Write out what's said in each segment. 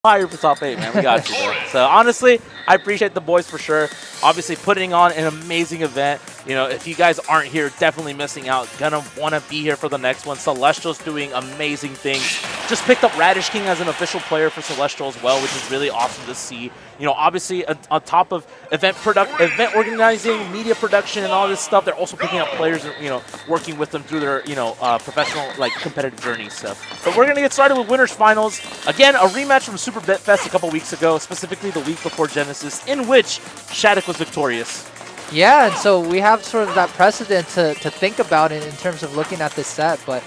fire for top 8, man. We got you, bro. So honestly, I appreciate the boys for sure. Obviously, putting on an amazing event. You know, if you guys aren't here, definitely missing out. Gonna want to be here for the next one. Celestial's doing amazing things. Just picked up Radish King as an official player for Celestial as well, which is really awesome to see. You know, obviously, on top of event organizing, media production, and all this stuff, they're also picking up players and, you know, working with them through their, you know, professional, like, competitive journeys. So, but we're gonna get started with winners finals. Again, a rematch from Super Fest a couple weeks ago, specifically the week before Genesis, in which SHADIC was victorious. Yeah, and so we have sort of that precedent to think about in terms of looking at this set, but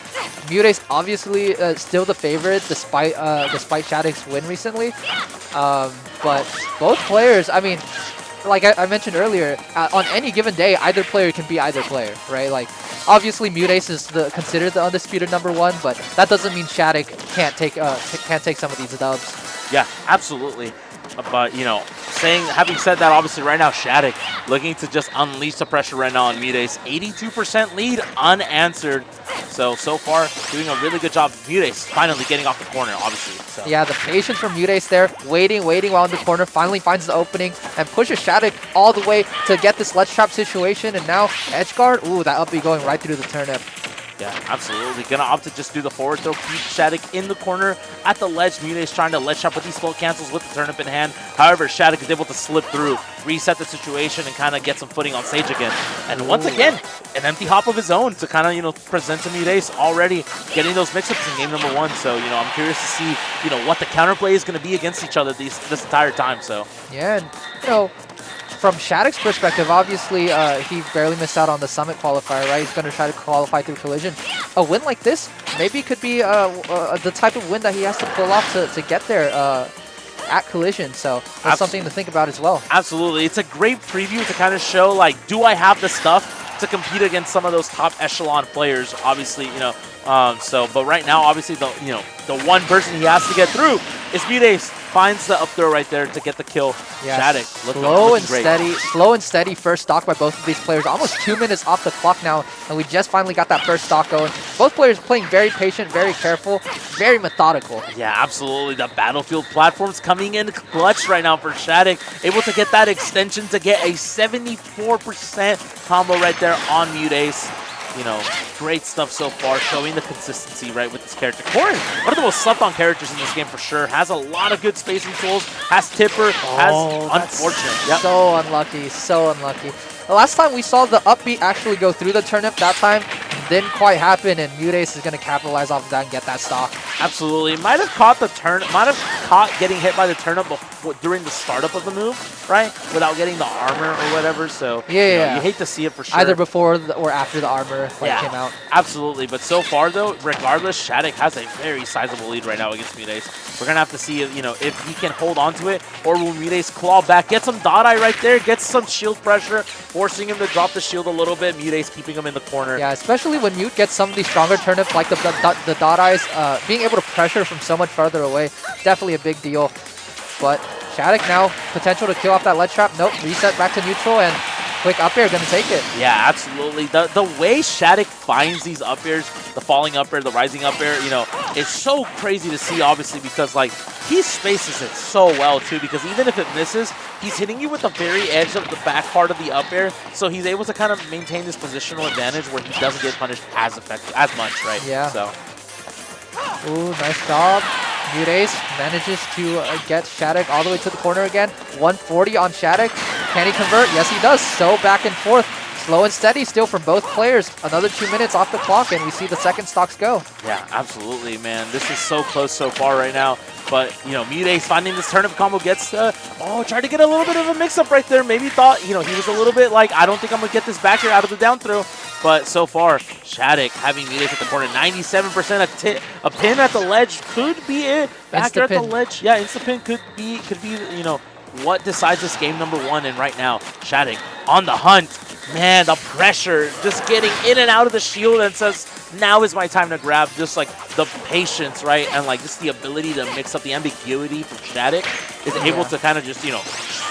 MuteAce obviously still the favorite despite SHADIC's win recently. But both players, I mean, like I mentioned earlier, on any given day, either player can be either player, right? Like, obviously MuteAce is considered the undisputed #1, but that doesn't mean SHADIC can't take some of these dubs. Yeah, absolutely. But, you know, having said that, obviously right now SHADIC looking to just unleash the pressure right now on MuteAce. 82% lead unanswered. So far doing a really good job. MuteAce finally getting off the corner, obviously. So. Yeah, the patience from MuteAce there, waiting while in the corner, finally finds the opening and pushes SHADIC all the way to get this ledge trap situation. And now edgeguard, ooh, that up B going right through the turnip. Yeah, absolutely. Gonna opt to just do the forward throw, keep SHADIC in the corner at the ledge. MuteAce trying to ledge trap with these slow cancels with the turnip in hand. However, SHADIC is able to slip through, reset the situation, and kind of get some footing on stage again. And once again, an empty hop of his own to kind of, you know, present to MuteAce, already getting those mix-ups in game #1. So, you know, I'm curious to see, you know, what the counterplay is going to be against each other this entire time. So yeah, and, you know, from SHADIC's perspective, obviously, he barely missed out on the Summit qualifier, right? He's going to try to qualify through Collision. A win like this maybe could be the type of win that he has to pull off to get there at Collision. So that's something to think about as well. Absolutely. It's a great preview to kind of show, like, do I have the stuff to compete against some of those top echelon players? Obviously, you know, but right now, obviously, the one person he has to get through is MuteAce. Finds the up throw right there to get the kill. Yeah, SHADIC looking great. Slow and steady first stock by both of these players. Almost 2 minutes off the clock now, and we just finally got that first stock going. Both players playing very patient, very careful, very methodical. Yeah, absolutely. The battlefield platforms coming in clutch right now for SHADIC. Able to get that extension to get a 74% combo right there on MuteAce. You know, great stuff so far, showing the consistency, right, with this character. Corrin, one of the most slept-on characters in this game for sure. Has a lot of good spacing tools, has Tipper, has unfortunate. Yep. So unlucky, so unlucky. The last time we saw the upbeat actually go through the turnip, that time didn't quite happen, and MuteAce is going to capitalize off of that and get that stock. Absolutely. Might have caught getting hit by the turnip during the startup of the move, right? Without getting the armor or whatever. So yeah, you hate to see it for sure. Either before or after the armor came out. Absolutely. But so far though, regardless, SHADIC has a very sizable lead right now against MuteAce. We're gonna have to see, you know, if he can hold on to it, or will MuteAce claw back, get some dot eye right there, get some shield pressure, forcing him to drop the shield a little bit. MuteAce keeping him in the corner. Yeah, especially when Mute gets some of these stronger turnips like the dot eyes, being able to pressure from so much farther away, definitely a big deal. But SHADIC now, potential to kill off that ledge trap. Nope, reset back to neutral, and quick up air, gonna take it. Yeah, absolutely. The way SHADIC finds these up airs, the falling up air, the rising up air, you know, it's so crazy to see, obviously, because, like, he spaces it so well, too, because even if it misses, he's hitting you with the very edge of the back part of the up air, so he's able to kind of maintain this positional advantage where he doesn't get punished as much, right? Yeah. So. Ooh, nice job. MuteAce manages to get SHADIC all the way to the corner again. 140 on SHADIC. Can he convert? Yes, he does. So back and forth. Slow and steady still from both players. Another 2 minutes off the clock, and we see the second stocks go. Yeah, absolutely, man. This is so close so far right now. But, you know, MuteAce finding this turnip combo gets tried to get a little bit of a mix-up right there. Maybe thought, you know, he was a little bit like, I don't think I'm going to get this back here out of the down throw. But so far, SHADIC having MuteAce at the corner, 97%. A pin at the ledge could be it. Back here at the ledge. Yeah, insta-pin could be, you know, what decides this game #1. And right now, SHADIC on the hunt. Man, the pressure, just getting in and out of the shield, and says, now is my time to grab. Just like the patience, right? And like just the ability to mix up the ambiguity for SHADIC is able to kind of just, you know,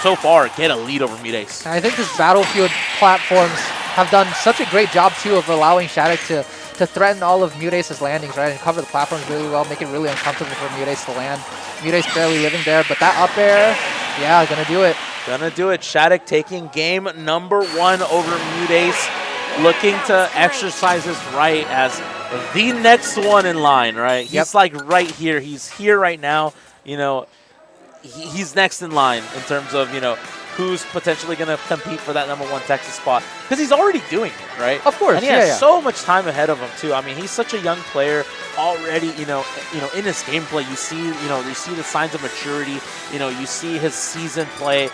so far get a lead over MuteAce. I think this battlefield platforms have done such a great job, too, of allowing SHADIC to to threaten all of MuteAce's landings, right, and cover the platforms really well, make it really uncomfortable for MuteAce to land. MuteAce barely living there, but that up air, yeah, gonna do it. Gonna do it. SHADIC taking game number 1 over MuteAce, looking to exercise his right as the next one in line, right? He's like right here. He's here right now. You know, he's next in line in terms of, you know, who's potentially going to compete for that #1 Texas spot, because he's already doing it, right? Of course, and he has so much time ahead of him too. I mean, he's such a young player already. You know, in his gameplay, you see the signs of maturity. You know, you see his season play.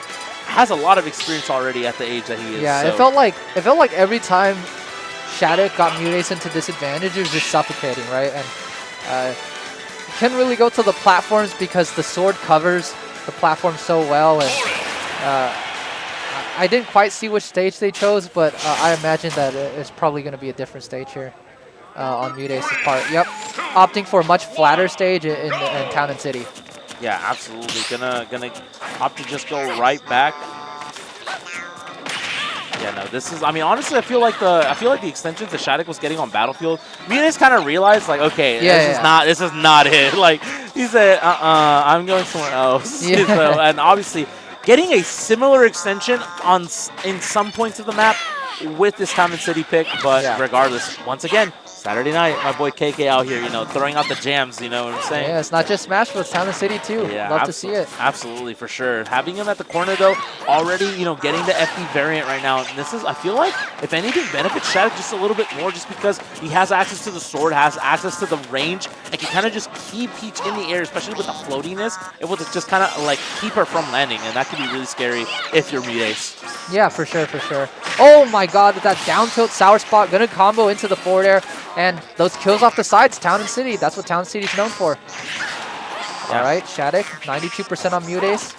Has a lot of experience already at the age that he is. Yeah, so. it felt like every time SHADIC got MuteAce into disadvantage, it was just suffocating, right? And couldn't really go to the platforms because the sword covers the platform so well, and I didn't quite see which stage they chose, but I imagine that it's probably going to be a different stage here on MuteAce's part. Yep, opting for a much flatter stage in Town and City. Yeah, absolutely. Gonna opt to just go right back. Yeah, no, this is. I mean, honestly, I feel like the extensions that SHADIC was getting on Battlefield, MuteAce kind of realized, like, okay, this is not it. Like, he said, I'm going somewhere else. Yeah. So, and obviously, getting a similar extension in some points of the map with this Town and City pick, but regardless, once again, Saturday night, my boy KK out here, you know, throwing out the jams, you know what I'm saying? Yeah, it's not just Smash, but it's Town and City too. Yeah, love to see it. Absolutely, for sure. Having him at the corner, though, already, you know, getting the FD variant right now, and this is, I feel like, if anything, benefits SHADIC just a little bit more just because he has access to the sword, has access to the range, and can kind of just keep Peach in the air, especially with the floatiness, able to just kind of, like, keep her from landing, and that could be really scary if you're MuteAce. Yeah, for sure, for sure. Oh my god, that down tilt sour spot, gonna combo into the forward air, and those kills off the sides, Town and City. That's what Town and City's known for. Yeah. All right, SHADIC, 92% on MuteAce.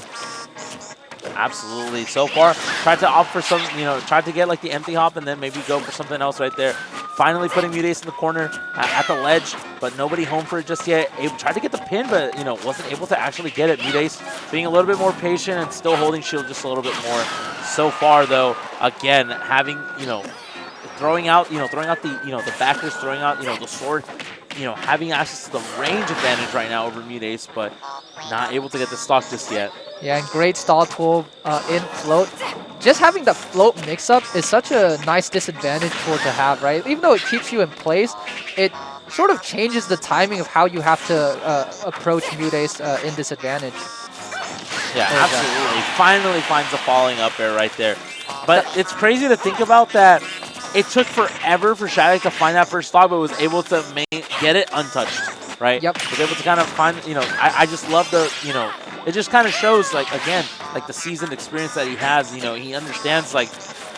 Absolutely. So far, tried to opt for some, you know, tried to get like the empty hop and then maybe go for something else right there. Finally putting MuteAce in the corner at the ledge, but nobody home for it just yet. Tried to get the pin, but, you know, wasn't able to actually get it. MuteAce being a little bit more patient and still holding shield just a little bit more. So far, though, again, having, you know, throwing out the, you know, the backers, throwing out, you know, the sword, you know, having access to the range advantage right now over MuteAce, but not able to get the stock just yet. Yeah, and great stall tool in float. Just having the float mix-up is such a nice disadvantage tool to have, right? Even though it keeps you in place, it sort of changes the timing of how you have to approach MuteAce in disadvantage. Yeah, absolutely. Finally finds the falling up air right there. But it's crazy to think about that. It took forever for SHADIC to find that first stock, but was able to get it untouched, right? Yep. Was able to kind of find, you know, I just love the, you know, it just kind of shows, like, again, like the seasoned experience that he has. You know, he understands, like,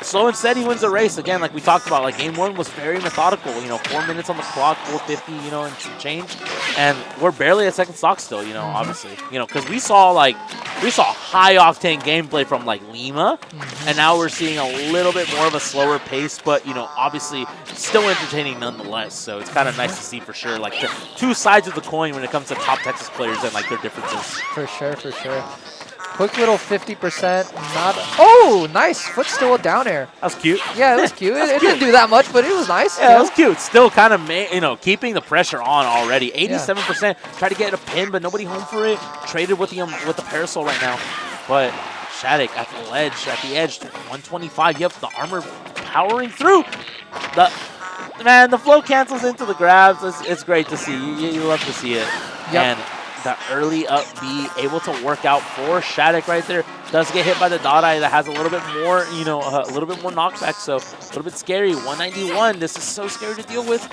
slow and steady wins the race. Again, like we talked about, like, game 1 was very methodical. You know, 4 minutes on the clock, 450, you know, and some change. And we're barely at second stock still, you know, obviously. You know, because we saw high-octane gameplay from, like, Lima. And now we're seeing a little bit more of a slower pace, but, you know, obviously still entertaining nonetheless. So it's kind of nice to see for sure, like, the two sides of the coin when it comes to top Texas players and, like, their differences. For sure, for sure. Quick little 50%, not... Oh, nice! Footstool down air. That was cute. Yeah, it was cute. It didn't do that much, but it was nice. Yeah, it was cute. Still kind of, you know, keeping the pressure on already. 87%. Tried to get a pin, but nobody home for it. Traded with the parasol right now. But SHADIC at the ledge, at the edge, 125. Yep, the armor powering through. The flow cancels into the grabs. It's great to see. You love to see it. Yep. And the early up B able to work out for SHADIC right there. Does get hit by the dot eye that has a little bit more, you know, a little bit more knockback, so a little bit scary. 191, this is so scary to deal with.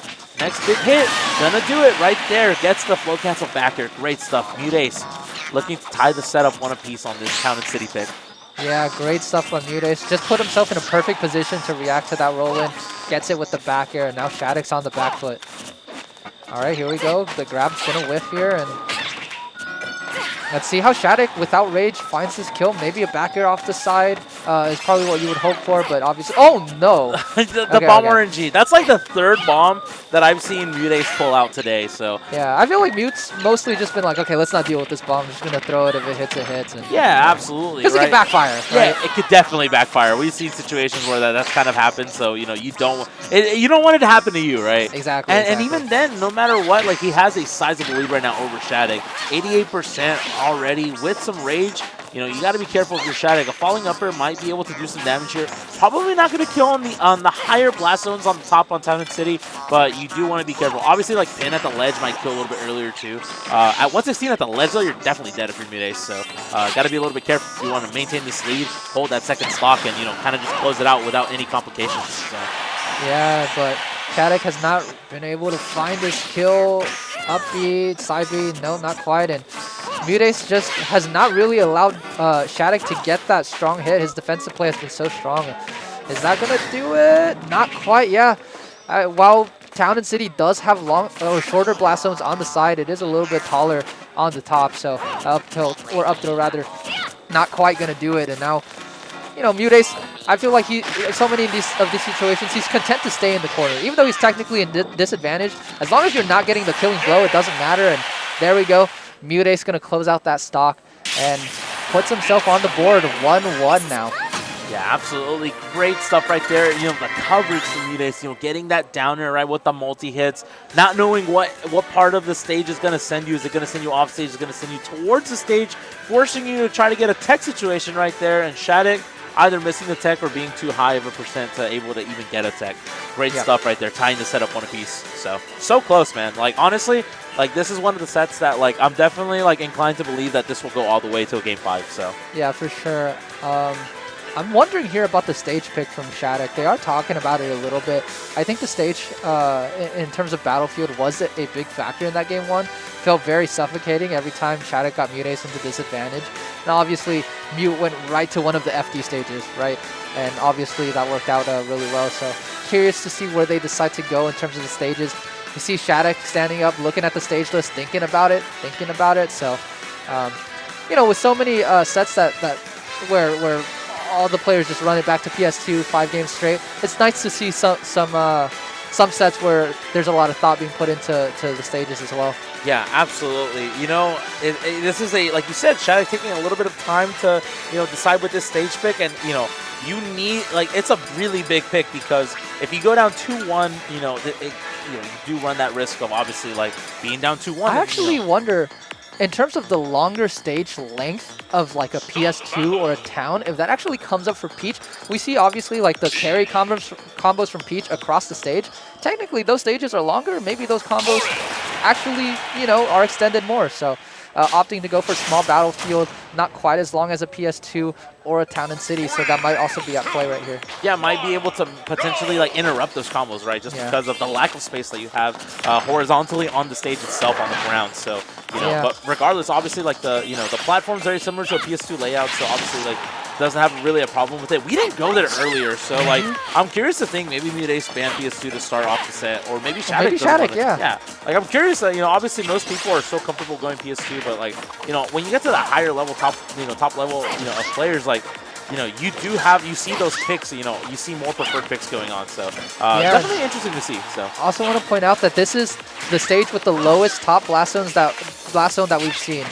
Next big hit, gonna do it right there. Gets the flow cancel backer. Great stuff. MuteAce looking to tie the setup one apiece on this Town and City pick. Yeah, great stuff from MuteAce. Just put himself in a perfect position to react to that roll-in. Gets it with the back air, and now SHADIC's on the back foot. All right, here we go. The grab's gonna whiff here, and let's see how SHADIC, without rage, finds this kill. Maybe a back air off the side. is probably what you would hope for, but obviously... Oh, no! the bomb RNG. That's like the third bomb that I've seen MuteAce pull out today, so... Yeah, I feel like Mute's mostly just been like, okay, let's not deal with this bomb. I'm just going to throw it. If it hits, it hits. And, yeah, absolutely. Because it can backfire, right? Yeah, it could definitely backfire. We've seen situations where that's kind of happened, so, you know, you don't want it to happen to you, right? Exactly. And even then, no matter what, like, he has a sizable lead right now over SHADIC. 88% already with some rage. You know, you got to be careful if you're SHADIC. A falling upper might be able to do some damage here. Probably not going to kill on the higher blast zones on the top on Town and City, but you do want to be careful. Obviously, like, pin at the ledge might kill a little bit earlier, too. At 116 at the ledge, though, you're definitely dead if you're MuteAce, so got to be a little bit careful if you want to maintain this lead, hold that second stock, and, you know, kind of just close it out without any complications. So. Yeah, but SHADIC has not been able to find his kill. Up B, side B, no, not quite, and MuteAce just has not really allowed SHADIC to get that strong hit. His defensive play has been so strong. Is that going to do it? Not quite, yeah. While Town and City does have long or shorter blast zones on the side, it is a little bit taller on the top, so up throw rather, not quite going to do it. And now, you know, MuteAce, I feel like so many of these situations, he's content to stay in the corner. Even though he's technically in disadvantage, as long as you're not getting the killing blow, it doesn't matter. And there we go. MuteAce going to close out that stock and puts himself on the board 1-1 now. Yeah, absolutely. Great stuff right there. You know, the coverage from MuteAce, you know, getting that downer right with the multi-hits, not knowing what part of the stage is going to send you. Is it going to send you off stage? Is it going to send you towards the stage, forcing you to try to get a tech situation right there. And SHADIC either missing the tech or being too high of a percent to able to even get a tech. Great stuff right there, tying the setup one apiece. So close, man. Like, honestly, like, this is one of the sets that, like, I'm definitely, like, inclined to believe that this will go all the way till Game 5, so. Yeah, for sure. I'm wondering here about the stage pick from SHADIC. They are talking about it a little bit. I think the stage, in terms of Battlefield, was a big factor in that Game 1. Felt very suffocating every time SHADIC got MuteAce into disadvantage. And obviously, Mute went right to one of the FD stages, right? And obviously, that worked out really well. So, curious to see where they decide to go in terms of the stages. You see SHADIC standing up, looking at the stage list, thinking about it. So, you know, with so many sets where all the players just run it back to PS2 5 games straight, it's nice to see some sets where there's a lot of thought being put into the stages as well. Yeah, absolutely. You know, this is like you said, SHADIC taking a little bit of time to, you know, decide with this stage pick, and, you know, you need, like, it's a really big pick because if you go down 2-1, you know, you do run that risk of obviously, like, being down 2-1. I actually wonder, in terms of the longer stage length of, like, a PS2 or a Town, if that actually comes up for Peach. We see, obviously, like, the carry combos from Peach across the stage. Technically, those stages are longer. Maybe those combos actually, you know, are extended more. So, opting to go for small Battlefield, not quite as long as a PS2 or a Town and City, so that might also be at play right here. Yeah, might be able to potentially, like, interrupt those combos, right? Just because of the lack of space that you have horizontally on the stage itself on the ground. So, you know, but regardless, obviously, like, the platform's very similar to a PS2 layout, so obviously, like, doesn't have really a problem with it. We didn't go there earlier, so, like, I'm curious to think maybe MuteAce banned PS2 to start off the set, or maybe SHADIC. Maybe SHADIC, yeah. Yeah, like, I'm curious that, you know, obviously most people are so comfortable going PS2, but, like, you know, when you get to that higher level, top level, you know, of players, like, you know, you see those picks, you know, you see more preferred picks going on, so definitely interesting to see. So also want to point out that this is the stage with the lowest top blast zone that we've seen.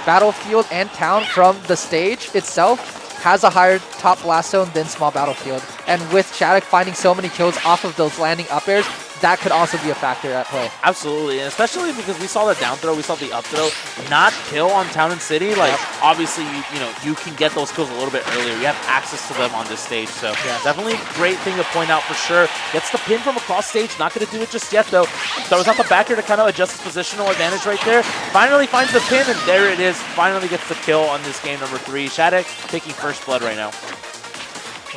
Battlefield and Town from the stage itself has a higher top blast zone than small Battlefield, and with SHADIC finding so many kills off of those landing up airs, that could also be a factor at play. Absolutely, and especially because we saw the down throw, we saw the up throw not kill on Town and City. Like, obviously, you know, you can get those kills a little bit earlier. You have access to them on this stage, so definitely great thing to point out for sure. Gets the pin from across stage, not going to do it just yet, though. Throws out the backer to kind of adjust his positional advantage right there. Finally finds the pin, and there it is. Finally gets the kill on this game number 3. SHADIC taking first blood right now.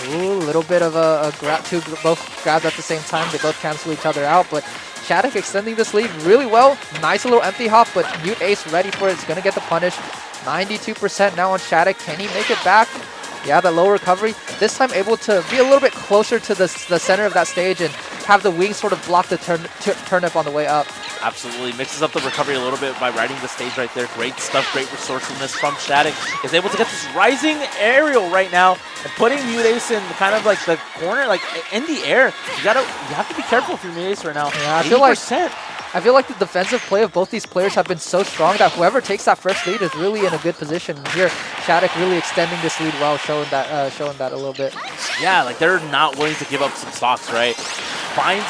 Ooh, a little bit of a grab, both grabs at the same time. They both cancel each other out, but SHADIC extending this lead really well. Nice little empty hop, but MuteAce ready for it. It's going to get the punish. 92% now on SHADIC. Can he make it back? Yeah, that low recovery. This time able to be a little bit closer to the center of that stage and have the wings sort of block the turnip on the way up. absolutely. Mixes up the recovery a little bit by riding the stage right there. Great stuff, great resourcefulness from SHADIC. Is able to get this rising aerial right now and putting MuteAce in kind of like the corner, like in the air. You have to be careful if you're MuteAce right now. Yeah, I feel like the defensive play of both these players have been so strong that whoever takes that first lead is really in a good position. Here, SHADIC really extending this lead well, showing that a little bit. Yeah, like they're not willing to give up some stocks, right? Finds,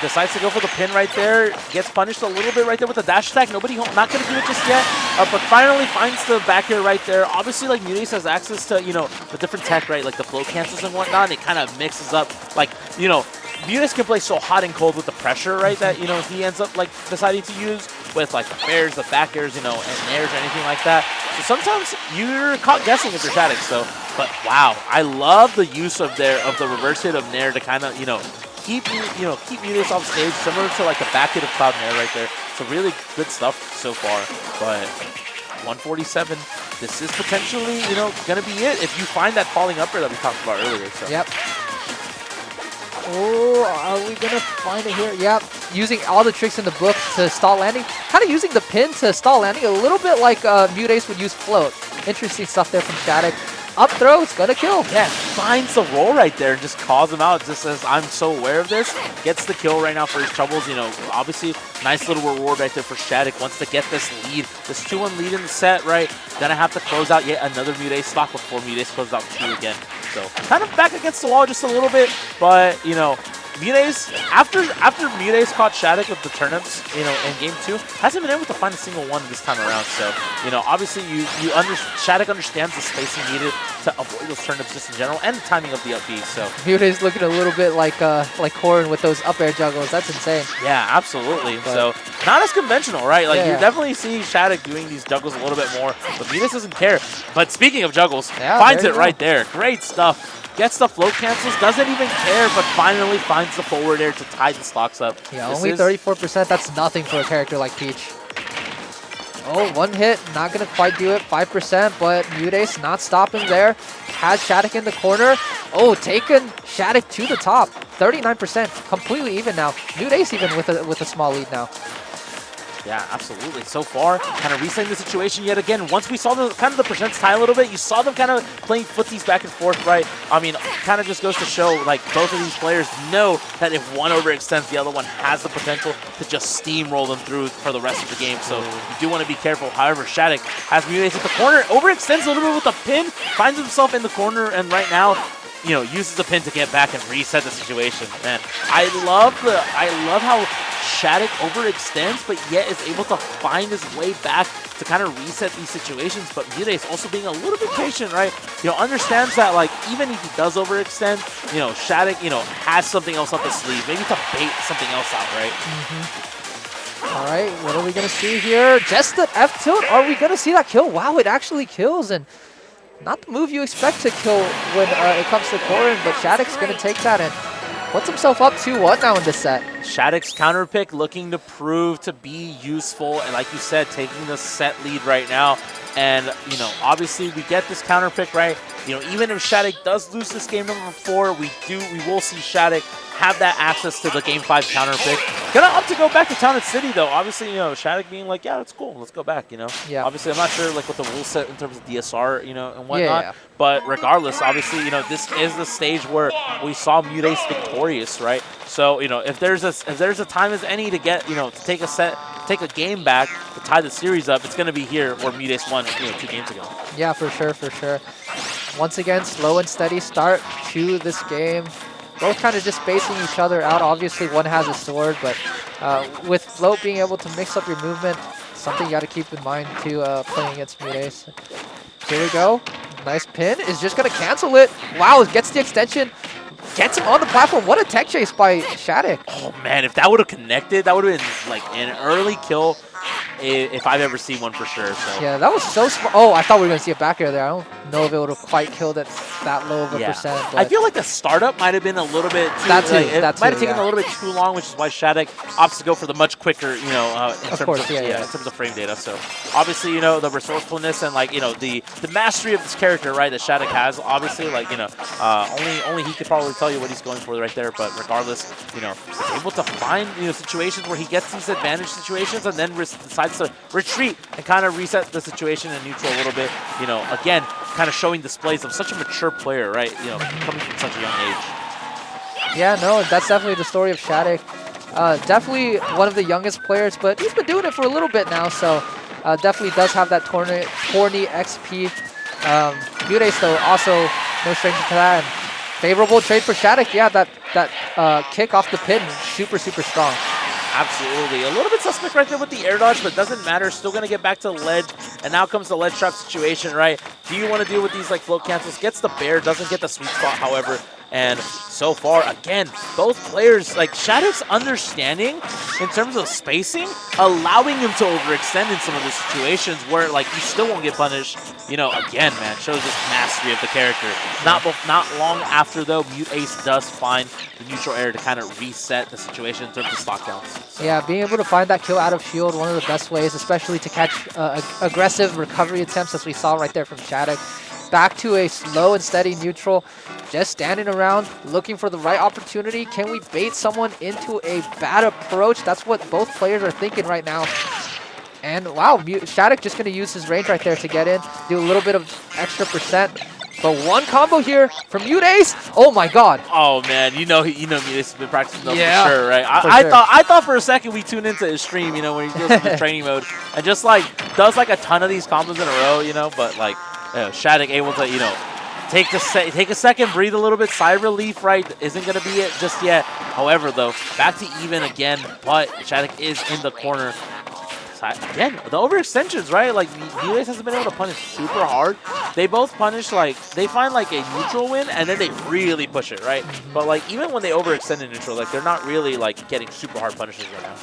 decides to go for the pin right there. Gets punished a little bit right there with the dash attack. Not going to do it just yet, but finally finds the back air right there. Obviously, like MuteAce has access to, the different tech, right? Like the flow cancels and whatnot. And it kind of mixes up, like, MuteAce can play so hot and cold with the pressure, right, that, he ends up, like, deciding to use with, like, the fairs, the back airs, and nairs or anything like that. So sometimes you're caught guessing if you're SHADIC, so, but wow, I love the use of the reverse hit of nair to kind of, keep MuteAce off stage, similar to, like, the back hit of Cloud Nair right there. So really good stuff so far, but 147, this is potentially, going to be it if you find that falling upper that we talked about earlier. So. Yep. Oh, are we going to find it here? Yep. Using all the tricks in the book to stall landing. Kind of using the pin to stall landing a little bit like MuteAce would use float. Interesting stuff there from SHADIC. Up throw, it's going to kill. Yeah, finds the roll right there and just calls him out. Just says, I'm so aware of this. Gets the kill right now for his troubles. Obviously, nice little reward right there for SHADIC. Wants to get this lead. This 2-1 lead in the set, right? Gonna have to close out yet another MuteAce stock before MuteAce closes out 2 again. So, kind of back against the wall just a little bit. But, MuteAce, after MuteAce caught SHADIC with the turnips, in game 2, hasn't been able to find a single one this time around. So, obviously SHADIC understands the spacing needed to avoid those turnips just in general and the timing of the up B. So MuteAce looking a little bit like Corrin with those up air juggles. That's insane. Yeah, absolutely. So not as conventional, right? Like you're definitely seeing SHADIC doing these juggles a little bit more, but MuteAce doesn't care. But speaking of juggles, finds it right there. Great stuff. Gets the float cancels, doesn't even care, but finally finds the forward air to tie the stocks up. Yeah, only 34%. That's nothing for a character like Peach. Oh, one hit, not going to quite do it. 5%, but MuteAce not stopping there. Has SHADIC in the corner. Oh, taken SHADIC to the top. 39%, completely even now. MuteAce even with a small lead now. Yeah, absolutely. So far, kind of resetting the situation yet again. Once we saw the kind of the percents tie a little bit, you saw them kind of playing footsies back and forth, right? I mean, kind of just goes to show, like, both of these players know that if one overextends, the other one has the potential to just steamroll them through for the rest of the game. So you do want to be careful. However, SHADIC has MuteAce at the corner, overextends a little bit with the pin, finds himself in the corner, and right now, uses the pin to get back and reset the situation. Man, I love how SHADIC overextends, but yet is able to find his way back to kind of reset these situations. But MuteAce also being a little bit patient, right? Understands that, like, even if he does overextend, SHADIC, has something else up his sleeve, maybe to bait something else out, right? All right, what are we gonna see here? Just an F tilt. Are we gonna see that kill? Wow, it actually kills, and not the move you expect to kill when it comes to Corrin, but SHADIC's going to take that and puts himself up 2-1 now in this set. SHADIC's counter pick looking to prove to be useful, and like you said, taking the set lead right now. And, obviously we get this counter pick, right? Even if SHADIC does lose this game number 4, we will see SHADIC have that access to the game 5 counter pick. Gonna opt to go back to Town and City though. Obviously, SHADIC being like, yeah, that's cool, let's go back, Yeah. Obviously, I'm not sure like what the rule set in terms of DSR, and whatnot. Yeah. But regardless, obviously, this is the stage where we saw MuteAce victorious, right? So, if there's a time as any to get, to take a game back to tie the series up, it's gonna be here where MuteAce won, 2 games ago. Yeah, for sure, for sure. Once again, slow and steady start to this game. Both kind of just spacing each other out. Obviously, one has a sword, but with Float being able to mix up your movement, something you got to keep in mind too playing against MuteAce. Here we go. Nice pin. Is just going to cancel it. Wow, gets the extension. Gets him on the platform. What a tech chase by SHADIC. Oh, man, if that would have connected, that would have been like an early kill. if I've ever seen one for sure. So. Yeah, that was so smart. Oh, I thought we were going to see a back air there. I don't know if it would have quite killed it that low of a percent. But I feel like the startup might have been a little bit too, it might have taken a little bit too long, which is why SHADIC opts to go for the much quicker, you know, in terms of frame data. So obviously, you know, the resourcefulness and like, you know, the mastery of this character, right, that SHADIC has, obviously, like, you know, only he could probably tell you what he's going for right there. But regardless, you know, he's able to find, you know, situations where he gets these advantage situations and then decides to retreat and kind of reset the situation in neutral a little bit. You know, again, kind of showing displays of such a mature player, right? You know, coming from such a young age. Yeah, no, that's definitely the story of SHADIC. Definitely one of the youngest players, but he's been doing it for a little bit now, so definitely does have that Corny XP. MuteAce, though, also no stranger to that. And favorable trade for SHADIC. Yeah, that kick off the pin, super, super strong. Absolutely. A little bit suspect right there with the air dodge, but doesn't matter. Still going to get back to the ledge. And now comes the ledge trap situation, right? Do you want to deal with these like float cancels? Gets the bear, doesn't get the sweet spot, however. And so far, again, both players, like SHADIC's understanding in terms of spacing, allowing him to overextend in some of the situations where like he still won't get punished. You know, again, man, shows this mastery of the character. Not long after, though, MuteAce does find the neutral air to kind of reset the situation in terms of stock counts. Yeah, being able to find that kill out of shield, one of the best ways, especially to catch aggressive recovery attempts, as we saw right there from SHADIC. Back to a slow and steady neutral, just standing around, looking for the right opportunity. Can we bait someone into a bad approach? That's what both players are thinking right now. And wow, SHADIC just going to use his range right there to get in, do a little bit of extra percent. But one combo here from MuteAce. Oh my god. Oh man, you know MuteAce has been practicing those for sure, right? I thought for a second we tuned into his stream, you know, when he goes into training mode and just like does like a ton of these combos in a row, you know, but like SHADIC able to, you know, take a second, breathe a little bit, sigh of relief, right? Isn't going to be it just yet. However, though, back to even again, but SHADIC is in the corner. Again, the overextensions, right? Like, MuteAce hasn't been able to punish super hard. They both punish, like, they find, like, a neutral win, and then they really push it, right? But, like, even when they overextend in neutral, like, they're not really, like, getting super hard punishes right now.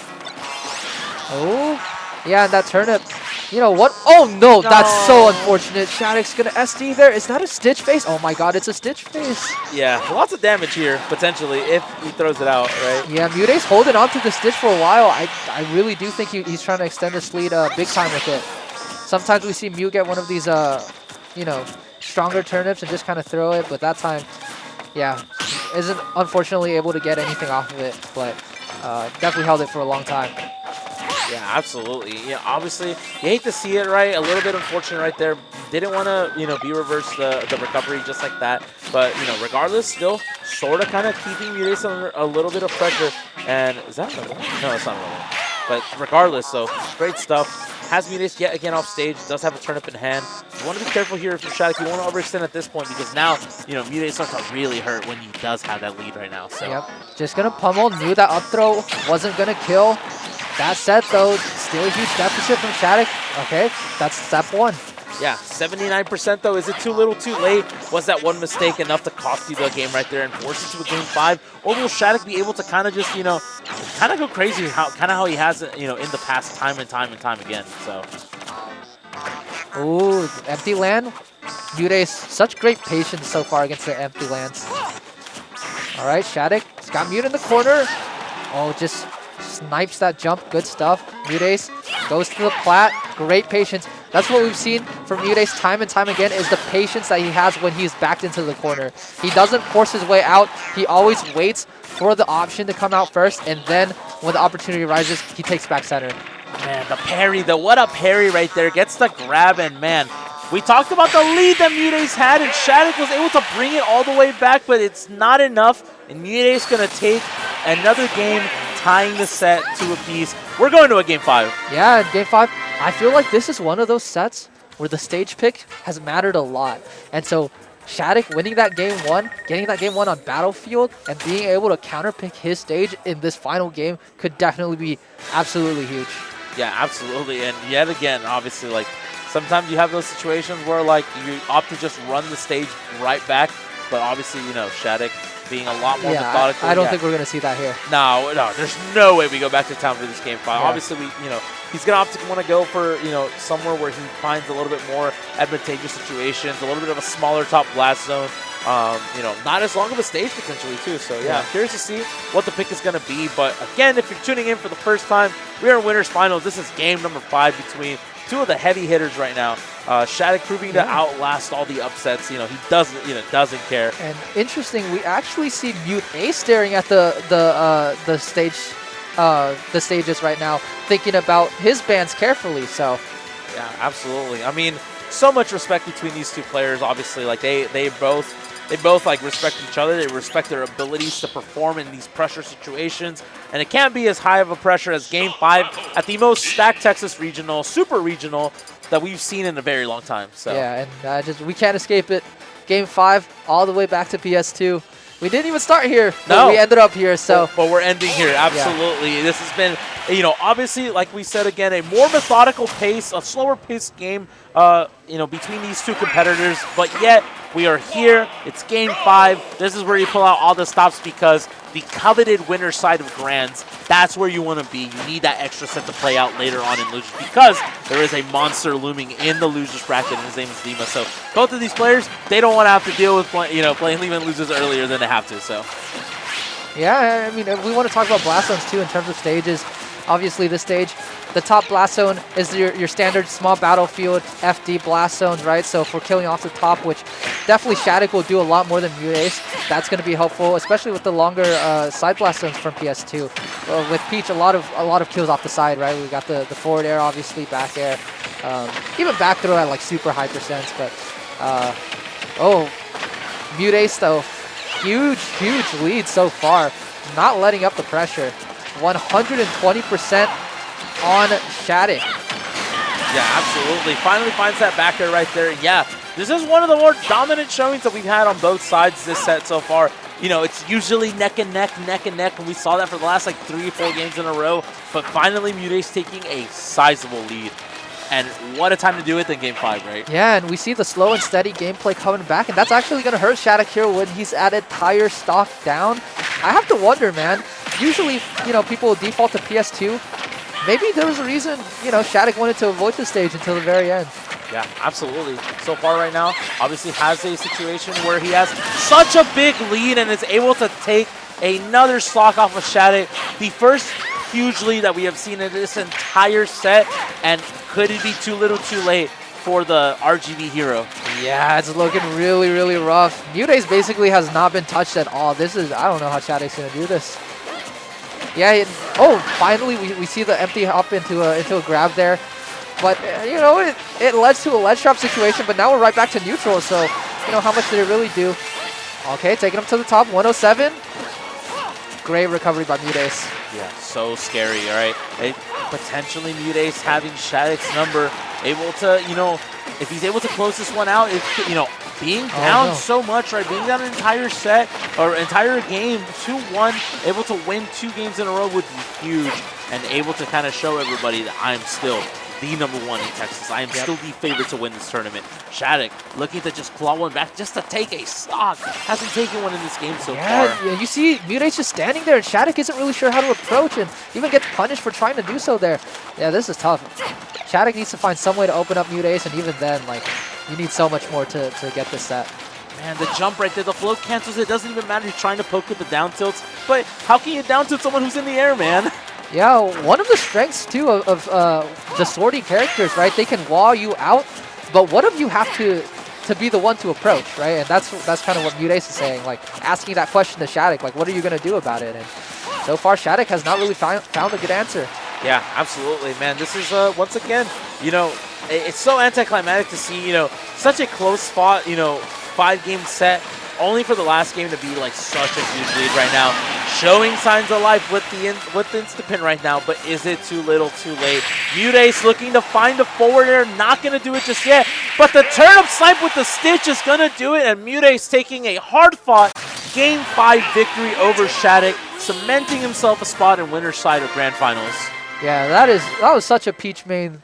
Oh, yeah, and that turnip. You know what? Oh, no, that's so unfortunate. SHADIC's going to SD there. Is that a Stitch face? Oh, my God, it's a Stitch face. Yeah, lots of damage here, potentially, if he throws it out, right? Yeah, MuteAce holding on to the Stitch for a while. I really do think he's trying to extend his lead big time with it. Sometimes we see Mute get one of these, you know, stronger turnips and just kind of throw it, but that time, yeah, isn't unfortunately able to get anything off of it, but definitely held it for a long time. Yeah, absolutely. Yeah, obviously, you hate to see it, right? A little bit unfortunate right there. Didn't want to, you know, reverse the recovery just like that. But, you know, regardless, still sort of kind of keeping MuteAce under a little bit of pressure. And is that another one? No, it's not another one. But regardless, so great stuff. Has MuteAce yet again off stage. Does have a turnip in hand. You want to be careful here from SHADIC. You want to overextend at this point because now, you know, MuteAce starts to really hurt when he does have that lead right now. So. Yep. Just going to pummel. Knew that up throw wasn't going to kill. That set, though, still a huge deficit from SHADIC. Okay, that's step one. Yeah, 79% though. Is it too little, too late? Was that one mistake enough to cost you the game right there and force it to a game 5? Or will SHADIC be able to kind of just, you know, kind of go crazy, how he has it, you know, in the past time and time again? So. Ooh, empty land. MuteAce, such great patience so far against the empty lands. All right, SHADIC, he's got Mute in the corner. Oh, just snipes that jump. Good stuff. MuteAce goes to the plat. Great patience. That's what we've seen from MuteAce time and time again is the patience that he has when he's backed into the corner. He doesn't force his way out. He always waits for the option to come out first, and then when the opportunity arises, he takes back center. Man, the parry, what a parry right there. Gets the grab, and man, we talked about the lead that MuteAce had, and SHADIC was able to bring it all the way back, but it's not enough, and MuteAce going to take another game, tying the set to a piece. We're going to a game 5. Yeah, in game 5, I feel like this is one of those sets where the stage pick has mattered a lot. And so SHADIC winning that game 1, getting that game 1 on Battlefield, and being able to counterpick his stage in this final game could definitely be absolutely huge. Yeah, absolutely. And yet again, obviously, like, sometimes you have those situations where, like, you opt to just run the stage right back. but obviously, you know, SHADIC being a lot more Yeah, methodical. I don't think we're going to see that here. No, there's no way we go back to town for this game 5. Yeah. Obviously, he's going to want to go for, somewhere where he finds a little bit more advantageous situations, a little bit of a smaller top blast zone. Not as long of a stage potentially too. So yeah, curious to see what the pick is going to be. But again, if you're tuning in for the first time, we are in Winners Finals. This is game number 5 between two of the heavy hitters right now. SHADIC proving to outlast all the upsets. He doesn't care. And interesting, we actually see MuteAce staring at the stages right now, thinking about his bans carefully. So yeah, absolutely. I mean, so much respect between these two players. Obviously, like they both like respect each other. They respect their abilities to perform in these pressure situations, and it can't be as high of a pressure as Game 5 at the most stacked Texas regional, super regional that we've seen in a very long time. So yeah, and we can't escape it. Game 5 all the way back to PS2. We didn't even start here, but we ended up here. So, but we're ending here. Absolutely, this has been, obviously, like we said again, a more methodical pace, a slower paced game, between these two competitors. But yet we are here. It's Game 5. This is where you pull out all the stops because the coveted winner side of Grands, that's where you want to be. You need that extra set to play out later on in losers because there is a monster looming in the losers bracket, and his name is Lima. So both of these players, they don't want to have to deal with playing Lima and losers earlier than they have to. So yeah, I mean, we want to talk about blast zones too in terms of stages. Obviously, this stage, the top blast zone is your standard small battlefield FD blast zones, right? So if we're killing off the top, which definitely SHADIC will do a lot more than MuteAce, that's going to be helpful, especially with the longer side blast zones from PS2. With Peach, a lot of kills off the side, right? We got the forward air, obviously, back air, even back throw at like super high percents. But MuteAce though, huge lead so far, not letting up the pressure. 120% on SHADIC. Yeah, absolutely. Finally finds that back air right there. Yeah, this is one of the more dominant showings that we've had on both sides this set so far. It's usually neck and neck, and we saw that for the last like 3 or 4 games in a row. But finally, MuteAce taking a sizable lead. And what a time to do it in Game 5, right? Yeah, and we see the slow and steady gameplay coming back, and that's actually going to hurt SHADIC here when he's at entire stock down. I have to wonder, man. Usually, people will default to PS2. Maybe there was a reason, SHADIC wanted to avoid the stage until the very end. Yeah, absolutely. So far right now, obviously has a situation where he has such a big lead and is able to take another stock off of SHADIC. The first huge lead that we have seen in this entire set, and could it be too little too late for the RGB hero? Yeah, it's looking really rough. MuteAce basically has not been touched at all. I don't know how SHADIC's going to do this. Yeah, finally we see the empty hop into a grab there. But, it led to a ledge drop situation, but now we're right back to neutral, so, how much did it really do? Okay, taking him to the top, 107. Great recovery by MuteAce. Yeah, so scary, all right? Potentially MuteAce having SHADIC's number, able to, if he's able to close this one out, being down so much, right? Being down an entire set or entire game, 2-1, able to win 2 games in a row would be huge, and able to kind of show everybody that I'm still the #1 in Texas. I am still the favorite to win this tournament. SHADIC looking to just claw one back just to take a stock. Hasn't taken one in this game so far. Yeah, you see MuteAce just standing there, and SHADIC isn't really sure how to approach and even gets punished for trying to do so there. Yeah, this is tough. SHADIC needs to find some way to open up MuteAce, and even then, like, you need so much more to get this set. Man, the jump right there, the float cancels. It doesn't even matter. He's trying to poke with the down tilts. But how can you down tilt someone who's in the air, man? Yeah, one of the strengths, too, of the sorting characters, right? They can wall you out, but what if you have to be the one to approach, right? And that's kind of what MuteAce is saying, like, asking that question to SHADIC, like, what are you going to do about it? And so far, SHADIC has not really found a good answer. Yeah, absolutely, man. This is, once again, it's so anticlimactic to see, such a close fought, 5-game set, only for the last game to be like such a huge lead right now. Showing signs of life with the insta-pin right now, but is it too little too late? MuteAce looking to find a forward air, not going to do it just yet, but the turnip snipe with the stitch is going to do it, and MuteAce taking a hard-fought Game 5 victory over SHADIC, cementing himself a spot in winner's side of Grand Finals. Yeah, that was such a Peach main